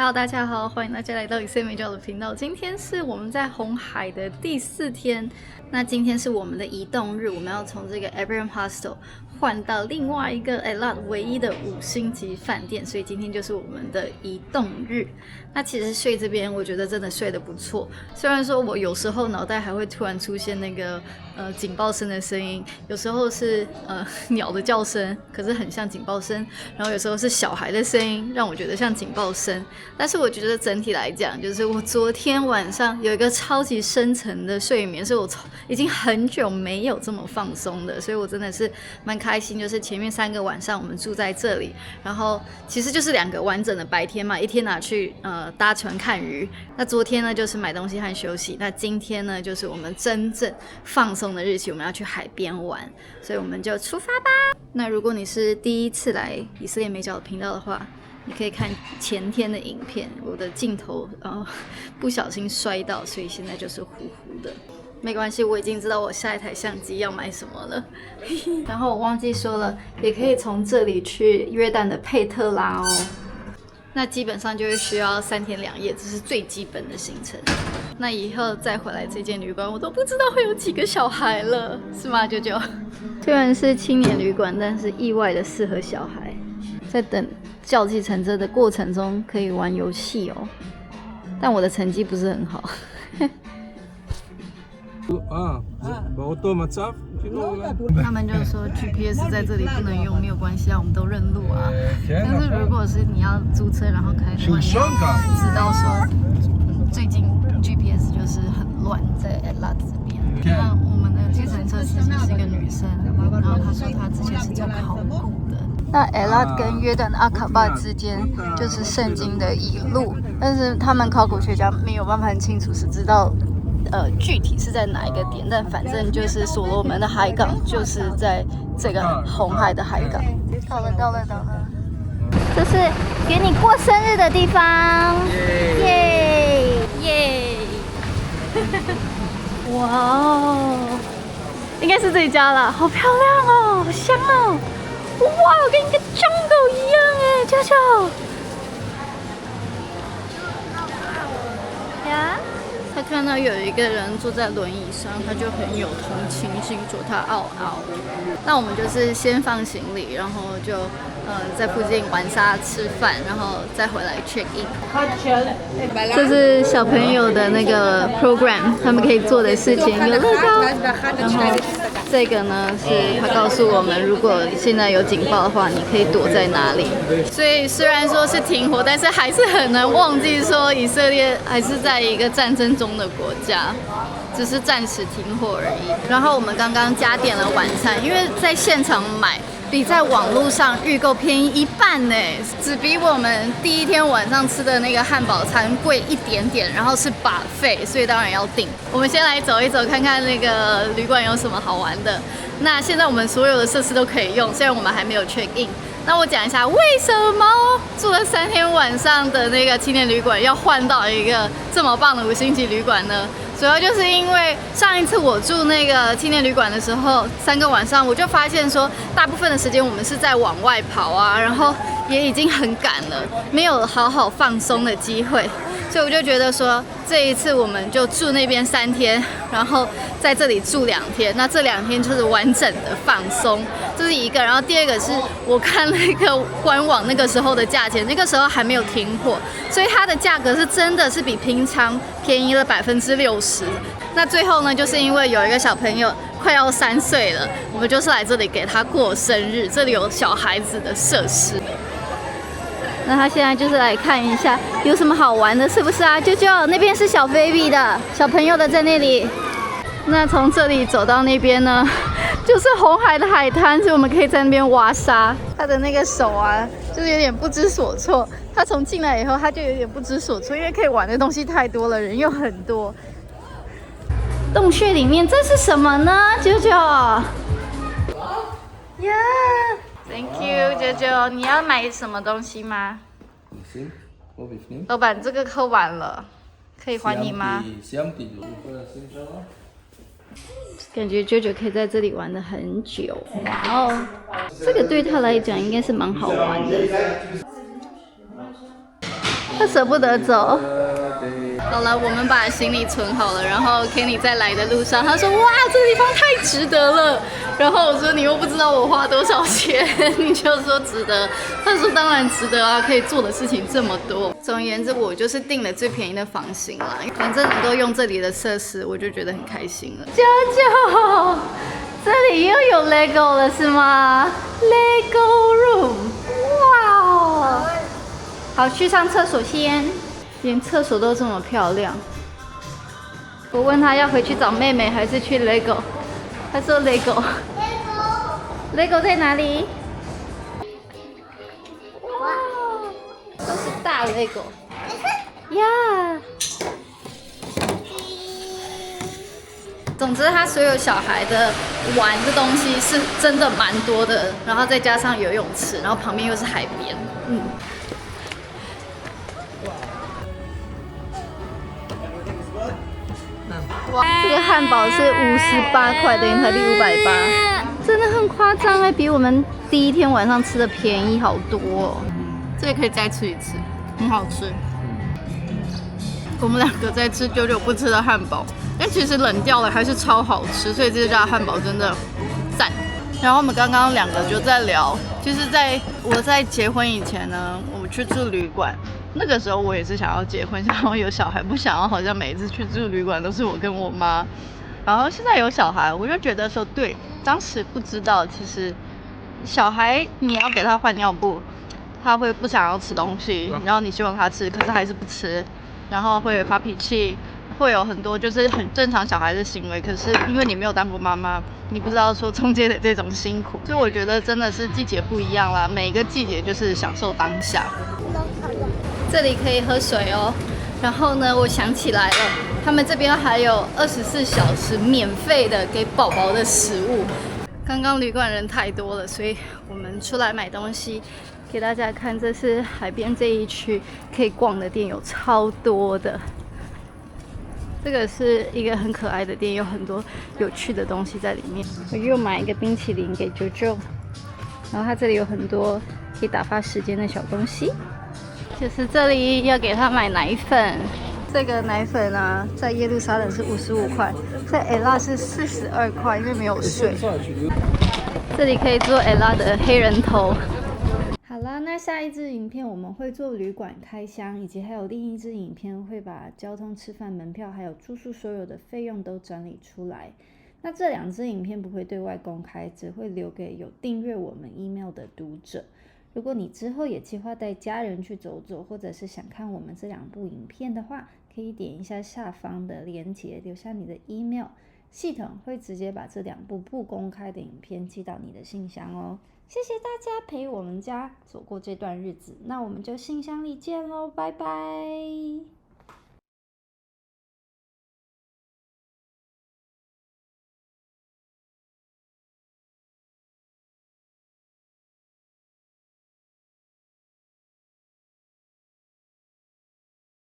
Hello， 大家好，欢迎大家来到以色美角的频道。今天是我们在红海的第4天，那今天是我们的移动日，我们要从这个 Abraham Hostel 换到另外一个 Eilat 唯一的5星级饭店，所以今天就是我们的移动日。那其实睡这边，我觉得真的睡得不错。虽然说我有时候脑袋还会突然出现那个警报声的声音，有时候是鸟的叫声，可是很像警报声，然后有时候是小孩的声音，让我觉得像警报声。但是我觉得整体来讲，就是我昨天晚上有一个超级深层的睡眠，是我已经很久没有这么放松的，所以我真的是蛮开心。就是前面3个晚上我们住在这里，然后其实就是2个完整的白天嘛，一天拿去搭船看鱼，那昨天呢就是买东西和休息，那今天呢就是我们真正放松的日期，我们要去海边玩，所以我们就出发吧。那如果你是第一次来以色列美角的频道的话，你可以看前天的影片，我的镜头不小心摔到，所以现在就是糊糊的。没关系，我已经知道我下一台相机要买什么了。然后我忘记说了，也可以从这里去约旦的佩特拉哦。那基本上就会需要3天2夜，这是最基本的行程。那以后再回来这间旅馆，我都不知道会有几个小孩了，是吗，舅舅？虽然是青年旅馆，但是意外的适合小孩。在等叫计程车的过程中，可以玩游戏哦。但我的成绩不是很好。他们就说 GPS 在这里不能用，没有关系啊，我们都认路啊。但是如果是你要租车然后开的话，你要知道说最近 GPS 就是很乱，在 Eilat 这边。那我们的计程车司机是一个女生，然后她说她之前是做考古的。那 Eilat 跟约旦的阿卡巴之间就是圣经的一路，但是他们考古学家没有办法很清楚是知道具体是在哪一个点，但反正就是所罗门的海港就是在这个红海的海港。到了，这是给你过生日的地方，耶耶！哇哦，应该是这一家了，好漂亮哦，好香哦！哇，跟一个 jungle 一样哎，舅舅。呀？他看到有一个人坐在轮椅上，他就很有同情心，说他嗷嗷。那我们就是先放行李，然后就在附近玩沙吃饭，然后再回来 check in。这是小朋友的那个 program， 他们可以做的事情有乐高，然后这个呢是他告诉我们，如果现在有警报的话，你可以躲在哪里。所以虽然说是停火，但是还是很难忘记说以色列还是在一个战争中的国家，只是暂时停火而已。然后我们刚刚加点了晚餐，因为在现场买比在网络上预购便宜1半呢，只比我们第一天晚上吃的那个汉堡餐贵一点点，然后是 buffet， 所以当然要订。我们先来走一走，看看那个旅馆有什么好玩的。那现在我们所有的设施都可以用，虽然我们还没有 check in。那我讲一下为什么住了3天晚上的那个青年旅馆要换到一个这么棒的5星级旅馆呢？主要就是因为上一次我住那个青年旅馆的时候，3个晚上我就发现说，大部分的时间我们是在往外跑啊，然后也已经很赶了，没有好好放松的机会。所以我就觉得说，这一次我们就住那边3天，然后在这里住2天。那这2天就是完整的放松，这是一个。然后第二个是我看那个官网那个时候的价钱，那个时候还没有停火，所以它的价格是真的是比平常便宜了60%。那最后呢，就是因为有一个小朋友快要3岁了，我们就是来这里给他过生日。这里有小孩子的设施。那他现在就是来看一下有什么好玩的，是不是啊？舅舅那边是小 baby 的小朋友的在那里。那从这里走到那边呢，就是红海的海滩，所以我们可以在那边挖沙。他的那个手啊，就是有点不知所措。他从进来以后，他就有点不知所措，因为可以玩的东西太多了，人又很多。洞穴里面这是什么呢，舅舅？呀、Thank you， 舅舅，你要买什么东西吗？老板，这个喝完了，可以还你吗？感觉舅舅可以在这里玩得很久。哇哦，这个对他来讲应该是蛮好玩的。他舍不得走。好了，我们把行李存好了，然后 Kenny 在来的路上，他说：“哇，这个地方太值得了。”然后我说：“你又不知道我花多少钱，你就说值得。”他说：“当然值得啊，可以做的事情这么多。”总而言之，我就是订了最便宜的房型啦，反正能够用这里的设施，我就觉得很开心了。舅舅，这里又有 Lego 了是吗 ？Lego Room， 哇哦！好，去上厕所先。连厕所都这么漂亮。我问他要回去找妹妹还是去 Lego， 他说 Lego。Lego 在哪里？哇，都是大 Lego。呀。总之，他所有小孩的玩的东西是真的蛮多的，然后再加上游泳池，然后旁边又是海边，这个汉堡是58块，等于台币580，真的很夸张哎，比我们第一天晚上吃的便宜好多哦。这也可以再吃一次，很好吃。我们两个在吃久久不吃的汉堡，但其实冷掉了还是超好吃，所以这家汉堡真的赞。然后我们刚刚两个就在聊，就是我在结婚以前呢，我们去住旅馆。那个时候我也是想要结婚，想要有小孩，不想要好像每一次去住旅馆都是我跟我妈。然后现在有小孩，我就觉得说，对，当时不知道，其实小孩你要给他换尿布，他会不想要吃东西，然后你希望他吃，可是还是不吃，然后会发脾气，会有很多就是很正常小孩的行为。可是因为你没有当过妈妈，你不知道说中间的这种辛苦，所以我觉得真的是季节不一样啦，每一个季节就是享受当下。这里可以喝水哦，然后呢，我想起来了，他们这边还有24小时免费的给宝宝的食物。刚刚旅馆人太多了，所以我们出来买东西，给大家看，这是海边这一区可以逛的店，有超多的。这个是一个很可爱的店，有很多有趣的东西在里面。我又买一个冰淇淋给啾啾，然后它这里有很多可以打发时间的小东西。就是这里要给他买奶粉，这个奶粉啊，在耶路撒冷是55块，在 Ella 是42块，因为没有税。这里可以做 Ella 的黑人头。好啦，那下一支影片我们会做旅馆开箱，以及还有另一支影片会把交通、吃饭、门票还有住宿所有的费用都整理出来。那这2支影片不会对外公开，只会留给有订阅我们 email 的读者。如果你之后也计划带家人去走走，或者是想看我们这2部影片的话，可以点一下下方的链接，留下你的 email， 系统会直接把这2部不公开的影片寄到你的信箱哦。谢谢大家陪我们家走过这段日子，那我们就信箱里见咯，拜拜。